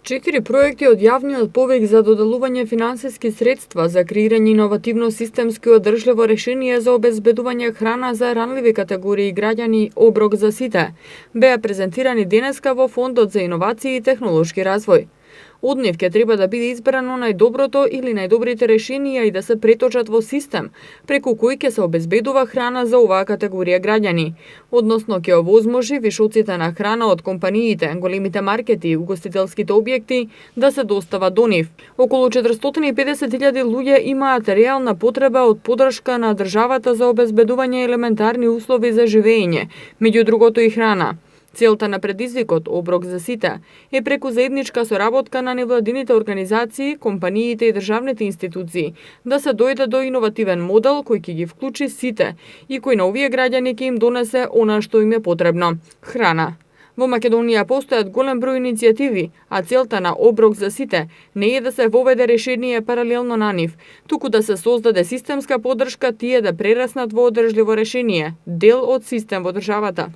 4 проекти од јавниот повик за доделување финансиски средства за креирање иновативно системски одржливо решение за обезбедување храна за ранливи категории граѓани оброк за сите, беа презентирани денеска во Фондот за иновации и технолошки развој. Од нив ќе треба да биде избрано најдоброто или најдобрите решенија и да се преточат во систем, преку кој ќе се обезбедува храна за оваа категорија граѓани, односно ќе овозможи вишоците на храна од компаниите, големите маркети и угостителските објекти да се достава до нив. Околу 450.000 луѓе имаат реална потреба од поддршка на државата за обезбедување елементарни услови за живење, меѓу другото и храна. Целта на предизвикот Оброк за сите е преку заедничка соработка на невладините организации, компаниите и државните институции да се дојде до иновативен модел кој ќе ги вклучи сите и кој на овие граѓани ќе им донесе она што им е потребно – храна. Во Македонија постојат голем број иницијативи, а целта на Оброк за сите не е да се воведе решение паралелно на нив, туку да се создаде системска поддршка тие да прераснат во одржливо решение, дел од систем во државата.